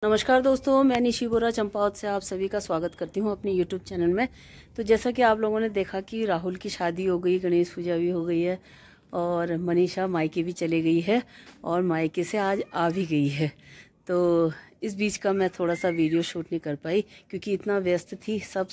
नमस्कार दोस्तों, मैं निशी बोरा चंपावत से आप सभी का स्वागत करती हूं अपने YouTube चैनल में। तो जैसा कि आप लोगों ने देखा कि राहुल की शादी हो गई, गणेश पूजा भी हो गई है और मनीषा मायके भी चले गई है और मायके से आज आ भी गई है। तो इस बीच का मैं थोड़ा सा वीडियो शूट नहीं कर पाई क्योंकि इतना व्यस्त थी, सब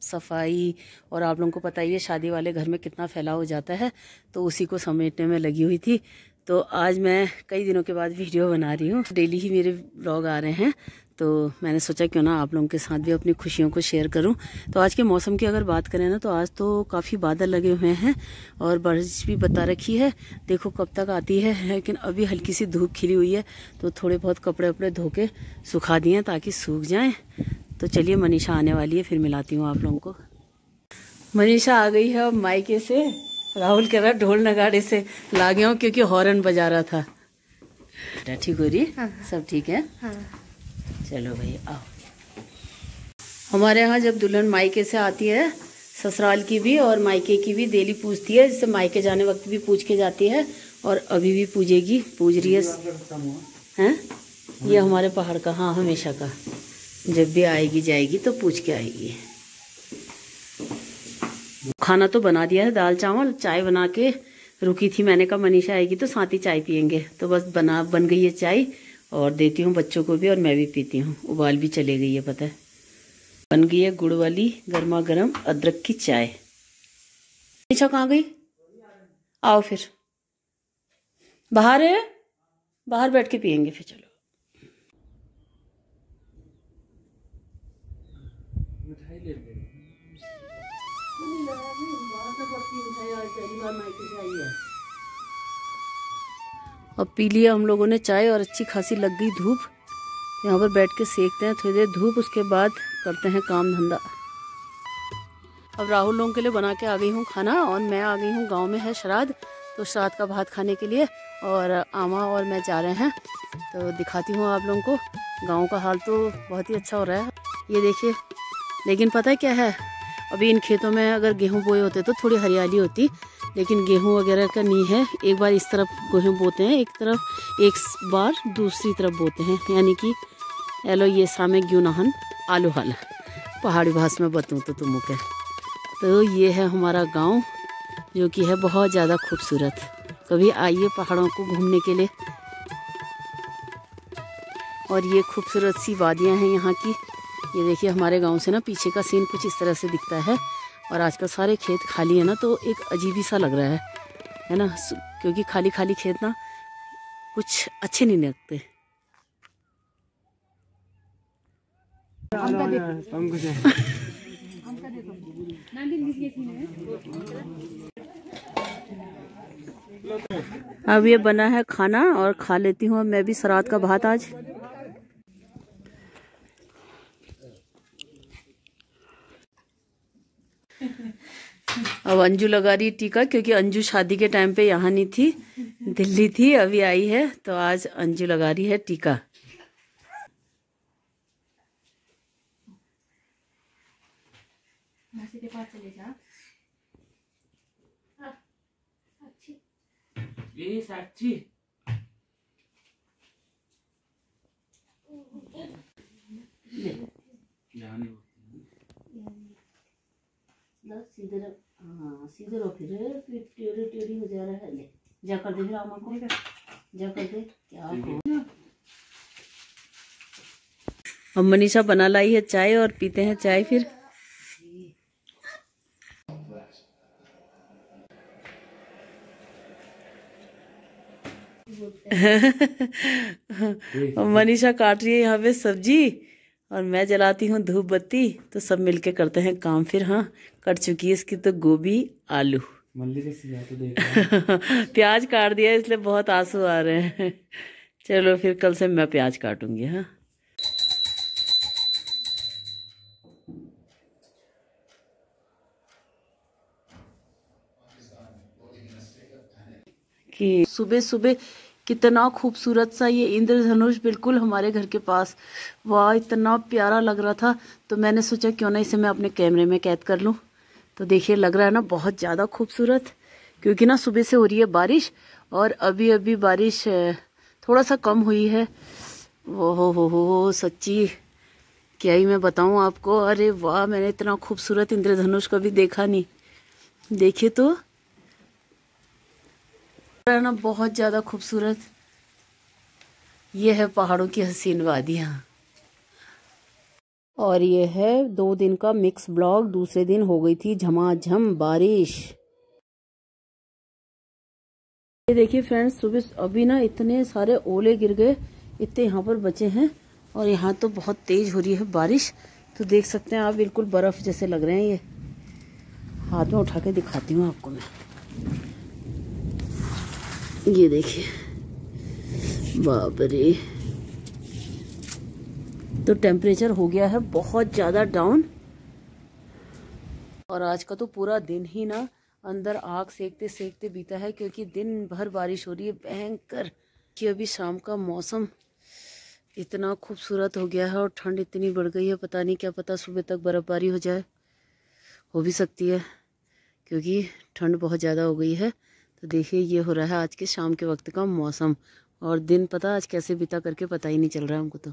सफाई और आप लोगों को पता ही है शादी वाले घर में कितना फैलाव हो जाता है, तो उसी को समेटने में लगी हुई थी। तो आज मैं कई दिनों के बाद वीडियो बना रही हूँ। डेली ही मेरे व्लॉग आ रहे हैं, तो मैंने सोचा क्यों ना आप लोगों के साथ भी अपनी खुशियों को शेयर करूं। तो आज के मौसम की अगर बात करें ना, तो आज तो काफ़ी बादल लगे हुए हैं और बारिश भी बता रखी है। देखो कब तक आती है, लेकिन अभी हल्की सी धूप खिली हुई है, तो थोड़े बहुत कपड़े वपड़े धो के सुखा दिए हैं ताकि सूख जाएं। तो चलिए, मनीषा आने वाली है, फिर मिलाती हूँ आप लोगों को। मनीषा आ गई है अब मायके से। राहुल कह रहा ढोल नगाड़े से ला गया हूँ क्योंकि हॉर्न बजा रहा था। ठीक हो रही? हाँ। सब ठीक है? हाँ। चलो भाई आओ। हमारे यहाँ जब दुल्हन मायके से आती है, ससुराल की भी और मायके की भी देली पूजती है। जिससे मायके जाने वक्त भी पूज के जाती है और अभी भी पूजेगी, पूज रही है। हैं? ये हमारे पहाड़ का, हाँ, हमेशा का। जब भी आएगी जाएगी तो पूछ के आएगी। खाना तो बना दिया है, दाल चावल, चाय बना के रुकी थी। मैंने कहा मनीषा आएगी तो साथ ही चाय पियेंगे, तो बस बन गई है चाय और देती हूँ बच्चों को भी और मैं भी पीती हूँ। उबाल भी चले गई है, पता है। बन गई है गुड़ वाली गर्मा गर्म अदरक की चाय। मनीषा कहाँ गई? आओ फिर, बाहर है, बाहर बैठ के पियेंगे फिर। चलो अब पी लिया हम लोगों ने चाय और अच्छी खासी लग गई धूप। यहाँ पर बैठ के सेकते हैं थोड़ी देर धूप, उसके बाद करते हैं काम धंधा। अब राहुल लोगों के लिए बना के आ गई हूँ खाना और मैं आ गई हूँ। गांव में है श्राद्ध, तो श्राद्ध का भात खाने के लिए और आमा और मैं जा रहे हैं। तो दिखाती हूँ आप लोगों को। गाँव का हाल तो बहुत ही अच्छा हो रहा है, ये देखिए। लेकिन पता है क्या है, अभी इन खेतों में अगर गेहूँ बोए होते तो थोड़ी हरियाली होती, लेकिन गेहूँ वगैरह का नहीं है। एक बार इस तरफ गेहूँ बोते हैं, एक बार दूसरी तरफ बोते हैं, यानी कि एलो ये सामे ग्यू नहन आलू हाल पहाड़ी भाषा में बतूँ तो तुम के। तो ये है हमारा गांव, जो कि है बहुत ज़्यादा खूबसूरत। कभी आइए पहाड़ों को घूमने के लिए। और ये खूबसूरत सी वादियाँ हैं यहाँ की। ये देखिए, हमारे गांव से ना पीछे का सीन कुछ इस तरह से दिखता है। और आजकल सारे खेत खाली है ना, तो एक अजीब ही सा लग रहा है ना, क्योंकि खाली खाली खेत ना कुछ अच्छे नहीं लगते। अब ये बना है खाना और खा लेती हूँ मैं भी श्राद्ध का भात आज। अब अंजू लगा रही टीका, क्योंकि अंजू शादी के टाइम पे यहाँ नहीं थी, दिल्ली थी, अभी आई है, तो आज अंजू लगा रही है टीका। सीधे रो, फिर टेढ़ी टेढ़ी हो जा रहा है। ले जा कर दे, फिर आमा को जा कर दे। क्या हो? अब मनीषा बना लाई है चाय और पीते हैं चाय फिर। मनीषा काट रही है यहाँ पे सब्जी और मैं जलाती हूँ धूप बत्ती, तो सब मिलके करते हैं काम फिर। हाँ, कट चुकी है इसकी तो गोभी आलू। प्याज काट दिया इसलिए बहुत आंसू आ रहे हैं। चलो फिर कल से मैं प्याज काटूंगी। हाँ, कि सुबह सुबह कितना खूबसूरत सा ये इंद्रधनुष बिल्कुल हमारे घर के पास, वाह इतना प्यारा लग रहा था। तो मैंने सोचा क्यों ना इसे मैं अपने कैमरे में कैद कर लूं। तो देखिए, लग रहा है ना बहुत ज़्यादा खूबसूरत, क्योंकि ना सुबह से हो रही है बारिश और अभी अभी बारिश थोड़ा सा कम हुई है। हो सच्ची क्या ही मैं बताऊं आपको। अरे वाह, मैंने इतना खूबसूरत इंद्रधनुष कभी देखा नहीं। देखिए तो है ना, बहुत ज़्यादा खूबसूरत। ये है पहाड़ों की हसीन वादियाँ। और ये है 2 दिन का मिक्स ब्लॉग। दूसरे दिन हो गई थी झमाझम बारिश। ये देखिए फ्रेंड्स, सुबह अभी ना इतने सारे ओले गिर गए, इतने यहाँ पर बचे हैं। और यहाँ तो बहुत तेज हो रही है बारिश, तो देख सकते हैं आप, बिल्कुल बर्फ जैसे लग रहे हैं। ये हाथ में उठा के दिखाती हूँ आपको मैं। ये देखिए, बाप रे। तो टेम्परेचर हो गया है बहुत ज़्यादा डाउन। और आज का तो पूरा दिन ही ना अंदर आग सेकते सेकते बीता है, क्योंकि दिन भर बारिश हो रही है भयंकर। कि अभी शाम का मौसम इतना खूबसूरत हो गया है और ठंड इतनी बढ़ गई है, पता नहीं, क्या पता सुबह तक बर्फबारी हो जाए। हो भी सकती है, क्योंकि ठंड बहुत ज़्यादा हो गई है। तो देखिए, ये हो रहा है आज के शाम के वक्त का मौसम। और दिन पता आज कैसे बीता करके पता ही नहीं चल रहा है हमको। तो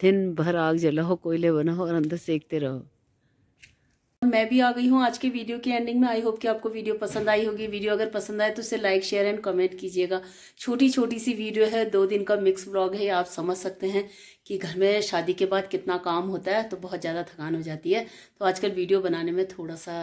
दिन भर आग जलाओ, कोयले बनाओ और अंदर सेकते रहो। मैं भी आ गई हूँ आज के वीडियो की एंडिंग में। आई होप कि आपको वीडियो पसंद आई होगी। वीडियो अगर पसंद आए तो उसे लाइक शेयर एंड कमेंट कीजिएगा। छोटी छोटी सी वीडियो है, 2 दिन का मिक्स व्लॉग है। आप समझ सकते हैं कि घर में शादी के बाद कितना काम होता है, तो बहुत ज़्यादा थकान हो जाती है। तो आजकल वीडियो बनाने में थोड़ा सा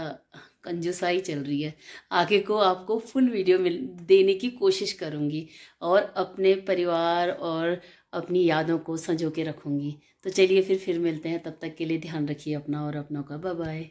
कंजूसाई चल रही है। आगे को आपको फुल वीडियो देने की कोशिश करूँगी और अपने परिवार और अपनी यादों को संजो के रखूँगी। तो चलिए फिर मिलते हैं। तब तक के लिए ध्यान रखिए अपना और अपनों का। Bye bye.